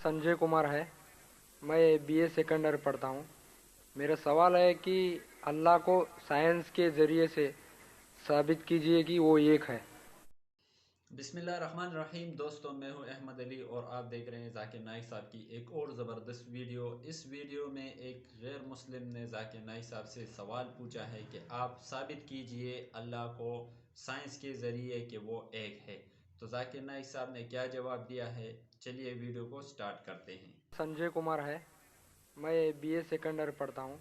संजय कुमार है। मैं BA second year पढ़ता हूँ। मेरा सवाल है कि अल्लाह को साइंस के ज़रिए से साबित कीजिए कि वो एक है। बिस्मिल्लाहिर्रहमानिर्रहीम। दोस्तों, मैं हूं अहमद अली और आप देख रहे हैं जाकिर नाइक साहब की एक और ज़बरदस्त वीडियो। इस वीडियो में एक गैर मुस्लिम ने जाकिर नाइक साहब से सवाल पूछा है कि आप साबित कीजिए अल्लाह को साइंस के ज़रिए कि वो एक है। तो जाकिर नाइक साहब ने क्या जवाब दिया है, चलिए वीडियो को स्टार्ट करते हैं। संजय कुमार है। मैं बीए सेकंड ईयर पढ़ता हूँ।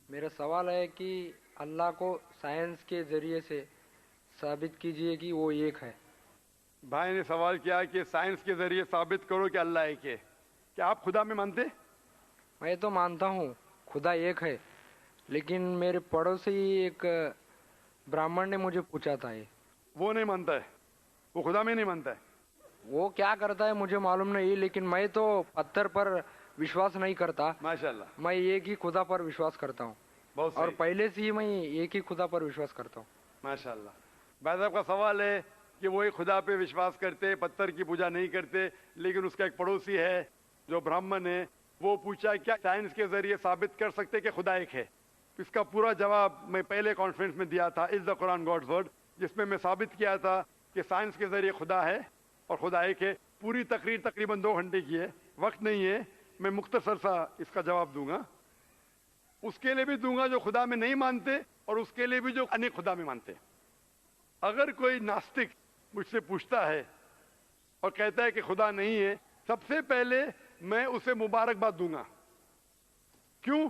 मेरा सवाल है कि अल्लाह को साइंस के ज़रिए से साबित कीजिए कि वो एक है। भाई ने सवाल किया कि साइंस के जरिए साबित करो कि अल्लाह एक है। क्या आप खुदा में मानते? मैं तो मानता हूँ खुदा एक है, लेकिन मेरे पड़ोसी एक ब्राह्मण ने मुझे पूछा था ये। वो नहीं मानता है, वो खुदा में नहीं मानता है। वो क्या करता है मुझे मालूम नहीं, लेकिन मैं तो पत्थर पर विश्वास नहीं करता। माशाल्लाह, मैं एक ही खुदा पर विश्वास करता हूँ बहुत और सही। पहले से ही मैं एक ही खुदा पर विश्वास करता हूँ। माशाल्लाह। भाई साहब का सवाल है कि वो एक खुदा पे विश्वास करते, पत्थर की पूजा नहीं करते, लेकिन उसका एक पड़ोसी है जो ब्राह्मण है, वो पूछा क्या साइंस के जरिए साबित कर सकते कि खुदा एक है। इसका पूरा जवाब मैं पहले कॉन्फ्रेंस में दिया था, is the Quran God's word, जिसमें मैं साबित किया था कि साइंस के जरिए खुदा है और खुदा एक है। पूरी तकरीर तकरीबन 2 घंटे की है, वक्त नहीं है, मैं मुख्तसर सा इसका जवाब दूंगा। उसके लिए भी दूंगा जो खुदा में नहीं मानते और उसके लिए भी जो अनेक खुदा में मानते। अगर कोई नास्तिक मुझसे पूछता है और कहता है कि खुदा नहीं है, सबसे पहले मैं उसे मुबारकबाद दूंगा। क्यों?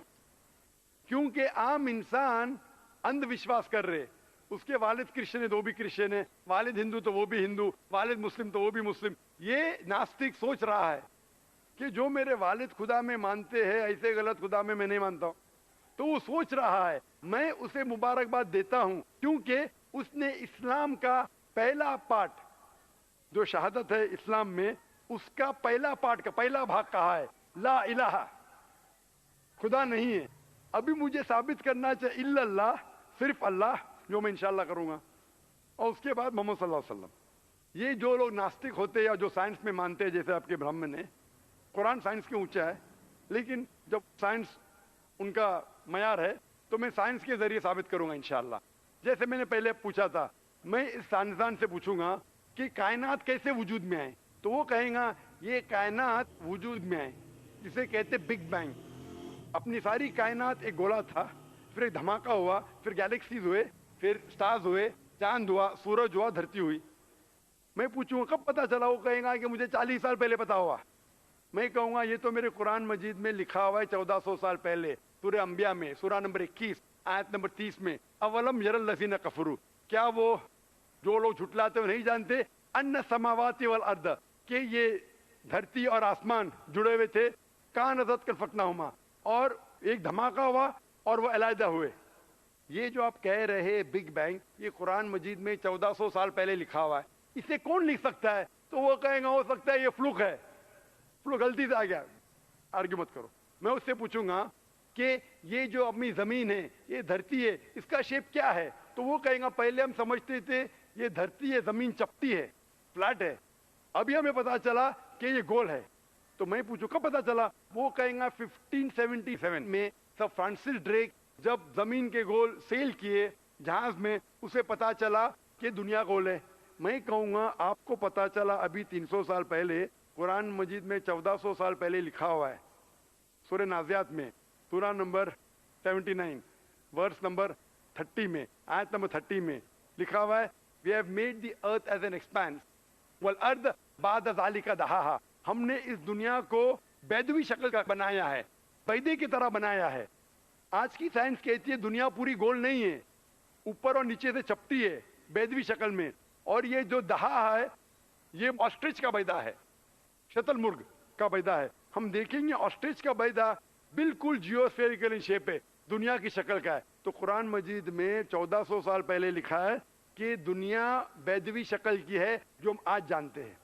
क्योंकि आम इंसान अंधविश्वास कर रहे। उसके वालिद क्रिश्चियन है तो वो भी क्रिश्चियन है, वालिद हिंदू तो वो भी हिंदू, वालिद मुस्लिम तो वो भी मुस्लिम। ये नास्तिक सोच रहा है कि जो मेरे वालिद खुदा में मानते हैं, ऐसे गलत खुदा में मैं नहीं मानता हूं। तो वो सोच रहा है, मैं उसे मुबारकबाद देता हूं क्योंकि उसने इस्लाम का पहला पार्ट, जो शहादत है इस्लाम में, उसका पहला पार्ट का पहला भाग कहा है, ला इलाहा, खुदा नहीं है। अभी मुझे साबित करना चाहिए इल्लल्लाह, सिर्फ अल्लाह, जो मैं इंशाल्लाह करूंगा, और उसके बाद मोहम्मद सल्लल्लाहु अलैहि वसल्लम। ये जो लोग नास्तिक होते हैं या जो साइंस में मानते हैं, जैसे आपके ब्राह्मण है, कुरान साइंस के ऊंचा है, लेकिन जब साइंस उनका मयार है तो मैं साइंस के जरिए साबित करूंगा इंशाल्लाह। जैसे मैंने पहले पूछा था, मैं इस साइंसदान से पूछूंगा कि कायनात कैसे वजूद में आए, तो वो कहेगा ये कायनात वजूद में आए जिसे कहते बिग बैंग। अपनी सारी कायनात एक गोला था, फिर एक धमाका हुआ, फिर गैलेक्सीज हुए, फिर स्टार्स हुए, चांद हुआ, सूरज हुआ, धरती हुई। मैं पूछूंगा कब पता चला, वो कहेगा कि मुझे 40 साल पहले पता हुआ। मैं कहूंगा ये तो मेरे कुरान मजीद में लिखा हुआ है 1400 साल पहले, सूरह अंबिया में, सूरह नंबर 21 आयत नंबर 30 में, अवलम यरल लज़ीना कफरू, क्या वो जो लोग झुटलाते हुए नहीं जानते, अन्ना समावाति वल अर्द, कि ये धरती और आसमान जुड़े हुए थे, कान अज़त कल फतनाहुमा, और एक धमाका हुआ और वो अलहदा हुए। ये जो आप कह रहे बिग बैंग, ये कुरान मजीद में 1400 साल पहले लिखा हुआ है, इसे कौन लिख सकता है? तो वो कहेगा हो सकता है ये फ्लूक है, फ्लूक गलती से आ गया। आर्ग्यू मत करो। मैं उससे पूछूंगा कि ये जो अपनी जमीन है, ये धरती है, इसका शेप क्या है? तो वो कहेगा पहले हम समझते थे ये धरती है, जमीन चपटी है, फ्लैट है, अभी हमें पता चला कि ये गोल है। तो मैं पूछूं कब पता चला? वो कहेगा 1577 में सर फ्रांसिस ड्रेक जब जमीन के गोल सेल किए जहाज में, उसे पता चला कि दुनिया गोल है। मैं कहूंगा आपको पता चला अभी 300 साल पहले, कुरान मजीद में 1400 साल पहले लिखा हुआ है, सूरह नाज़ियात में, सूरह नंबर 79 वर्स नंबर 30 में, आयत नंबर 30 में लिखा हुआ है, we have made the earth as an expanse वल अर्द बाद ज़ालिका दहाहा, हमने इस दुनिया को बैदवी शक्ल का बनाया है, बैदे की तरह बनाया है। आज की साइंस कहती है दुनिया पूरी गोल नहीं है, ऊपर और नीचे से चपटी है बैदवी शक्ल में, और ये जो दहा है ये ऑस्ट्रिच का बैदा है, शतल मुर्ग का बैदा है। हम देखेंगे ऑस्ट्रिच का बैदा बिल्कुल जियोस्फेरिकल इन शेप है, दुनिया की शक्ल का है। तो कुरान मजीद में 1400 साल पहले लिखा है कि दुनिया बैदवी शक्ल की है जो हम आज जानते हैं।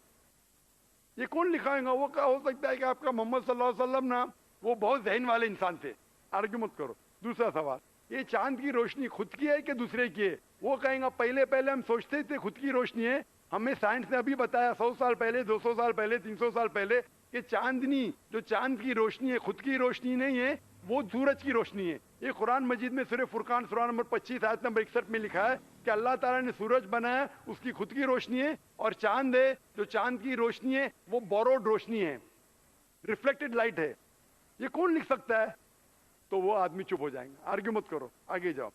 ये कौन लिखाएगा? वो क्या हो सकता है कि आपका मोहम्मद सल्लल्लाहु अलैहि वसल्लम ना, वो बहुत जहन वाले इंसान थे। आर्ग्यू मत करो। दूसरा सवाल, ये चांद की रोशनी खुद की है कि दूसरे की है? वो कहेगा पहले पहले हम सोचते थे खुद की रोशनी है, हमें साइंस ने अभी बताया 100 साल पहले, 200 साल पहले, 300 साल पहले کہ چاندنی جو چاند کی روشنی ہے خود کی روشنی نہیں ہے, وہ سورج کی روشنی ہے. یہ قرآن مجید میں سورہ فرقان سورہ نمبر 25 آیت نمبر 61 میں لکھا ہے کہ اللہ تعالیٰ نے سورج بنایا, اس کی خود کی روشنی ہے, اور چاند ہے جو چاند کی روشنی ہے وہ بوروڈ روشنی ہے, ریفلیکٹڈ لائٹ ہے. یہ کون لکھ سکتا ہے؟ تو وہ آدمی چپ ہو جائیں گے, آرگیو مت کرو, آگے جاؤ.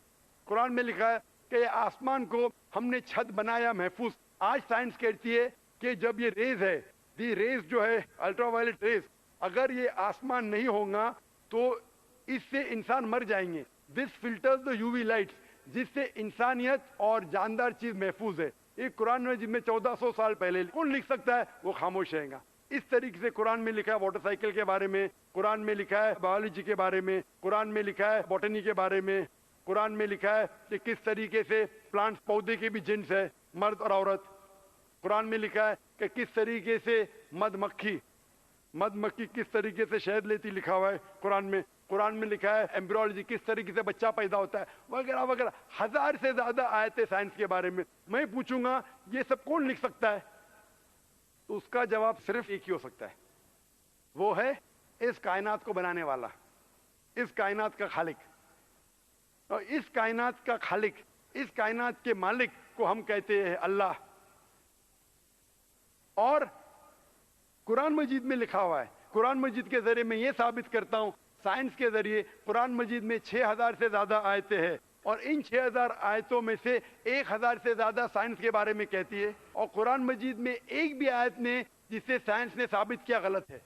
قرآن میں لکھا ہے کہ یہ آسمان کو ہم نے چھت بنایا محفوظ. آج سائنس کہتی ہے کہ جب یہ ریز ہے, دی ریز جو ہے الٹرا وائلٹ ریز, اگر یہ آسمان نہیں ہوگا تو اس سے انسان مر جائیں گے. This filters the U V lights, جس سے انسانیت اور جاندار چیز محفوظ ہے. یہ قرآن میں جن میں 1400 سال پہلے, کون لکھ سکتا ہے؟ وہ خاموش رہے گا. اس طریقے سے قرآن میں لکھا ہے واٹر سائیکل کے بارے میں, قرآن میں لکھا ہے بایولوجی کے بارے میں, قرآن میں لکھا ہے بوٹنی کے بارے میں, قرآن میں لکھا ہے کہ کس طریقے سے پلانٹس پودے کے بھی جنس ہے, مرد اور عورت. قرآن میں لکھا ہے کہ کس طریقے سے مد مکھی کس طریقے سے شہد لیتی, لکھا ہوا ہے قرآن میں. قرآن میں لکھا ہے ایمبریولوجی کس طریقے سے بچہ پیدا ہوتا ہے, وغیرہ وغیرہ. 1000 سے زیادہ آیتیں سائنس کے بارے میں. میں پوچھوں گا یہ سب کون لکھ سکتا ہے؟ تو اس کا جواب صرف ایک ہی ہو سکتا ہے, وہ ہے اس کائنات کو بنانے والا, اس کائنات کا خالق. اور اس کائنات کا خالق, اس کائنات کے مالک کو ہم کہتے ہیں اللہ. اور قرآن مجید میں لکھا ہوا ہے, قرآن مجید کے ذریعے میں یہ ثابت کرتا ہوں, سائنس کے ذریعے قرآن مجید میں 6000 سے زیادہ آیتیں ہیں, اور ان 6000 آیتوں میں سے 1000 سے زیادہ سائنس کے بارے میں کہتی ہے, اور قرآن مجید میں ایک بھی آیت نے جسے سائنس نے ثابت کیا غلط ہے.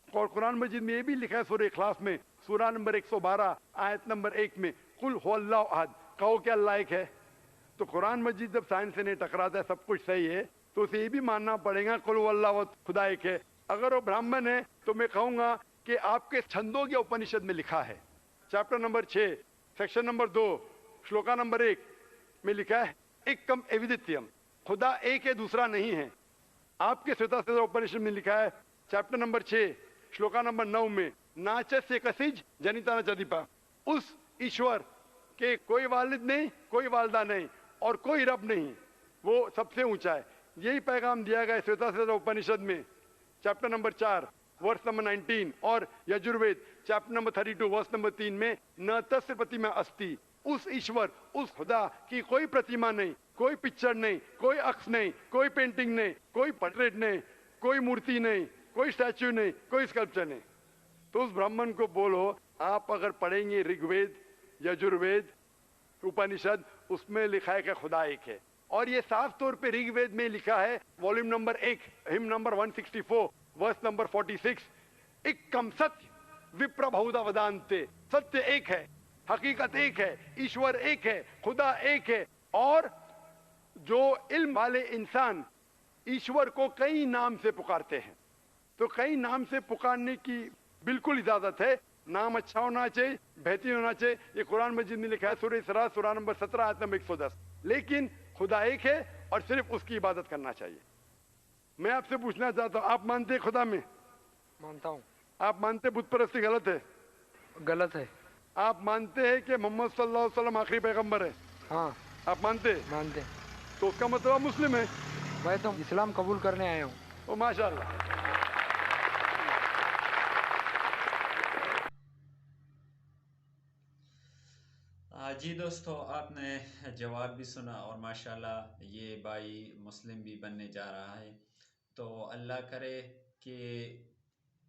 اور قرآن مجید میں یہ بھی لکھا ہے سورہ اخلاص میں سورہ نمبر 112 آیت نمبر 1 میں, قل هو اللہ احد, کہو کہ اللہ ایک ہے. تو قرآن مجید جب سائنس سے نہیں ٹکراتا ہے, سب کچھ صحیح ہے, تو اسے یہ بھی ماننا پڑے گا قل هو اللہ احد, خدا ایک ہے. اگر وہ برہمن ہے تو میں کہوں گا کہ آپ کے چھندوگیہ اپنشد میں لکھا ہے, chapter number 6 section number 2 shloka number 1 میں لکھا ہے ایکم ایودتیم, خدا ایک ہے دوسرا نہیں ہے. آپ کے سوتا سوتا اپنشد میں لکھا ہے چیپٹر نمبر 6 شلوکا نمبر 9 میں ناچس کسج جنیتا ن چدیپا, اس ایشور کے کوئی والد نہیں, کوئی والدہ نہیں, اور کوئی رب نہیں, وہ سب سے اونچا ہے. یہی پیغام دیا گیا سوتا سوتا اپنشد میں چیپٹر نمبر 4 ورس نمبر 19, اور Yajurveda chapter number 32 verse number 3 میں نہ تس پرتیما استی, اس ایشور اس خدا کی کوئی پرتیما نہیں, کوئی پکچر نہیں, کوئی عکس نہیں, کوئی پینٹنگ نہیں, کوئی پورٹریٹ نہیں, کوئی مورتی نہیں, کوئی اسٹیچو نہیں, کوئی اسکلپچر نہیں. تو اس برہمن کو بولو, آپ اگر پڑھیں گے رگ وید, یجروید, اپنشد, اس میں لکھا ہے کہ خدا ایک ہے. اور یہ صاف طور پہ رگ وید میں لکھا ہے والیوم نمبر 1 ہم نمبر 164 ورس نمبر 46, ایکم ستیہ وپر بہودا ودانتے, ستیہ ایک ہے, حقیقت ایک ہے, ایشور ایک ہے, خدا ایک ہے. اور جو علم والے انسان ایشور کو کئی نام سے پکارتے ہیں, تو کئی نام سے پکارنے کی بالکل اجازت ہے. نام اچھا ہونا چاہیے, بہترین ہونا چاہیے. یہ قرآن مجید میں لکھا ہے سورہ اسراء سورہ نمبر 17 آیت نمبر 110. لیکن خدا ایک ہے اور صرف اس کی عبادت کرنا چاہیے. میں آپ سے پوچھنا چاہتا ہوں, آپ مانتے ہیں خدا میں؟ مانتا ہوں. آپ مانتے ہیں بت پرستی غلط ہے؟ غلط ہے. آپ مانتے ہیں کہ محمد صلی اللہ علیہ وسلم آخری پیغمبر ہے؟ ہاں آپ مانتے ہیں؟ مانتے. تو اس کا مطلب آپ مسلم ہے. میں تو اسلام قبول کرنے آیا ہوں. او ماشاء اللہ. جی دوستو, آپ نے جواب بھی سنا, اور ماشاءاللہ یہ بھائی مسلم بھی بننے جا رہا ہے. تو اللہ کرے کہ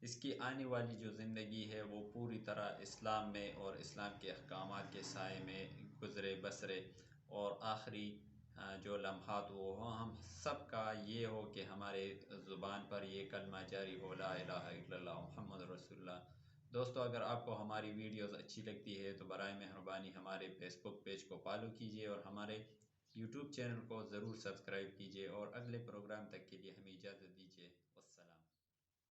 اس کی آنے والی جو زندگی ہے وہ پوری طرح اسلام میں اور اسلام کے احکامات کے سائے میں گزرے بسرے, اور آخری جو لمحات وہ ہوں, ہم سب کا یہ ہو کہ ہمارے زبان پر یہ کلمہ جاری ہو, لا الہ الا اللہ محمد رسول اللہ. دوستو, اگر آپ کو ہماری ویڈیوز اچھی لگتی ہے تو برائے مہربانی ہمارے فیس بک پیج کو فالو کیجیے, اور ہمارے یوٹیوب چینل کو ضرور سبسکرائب کیجیے, اور اگلے پروگرام تک کے لیے ہمیں اجازت دیجیے.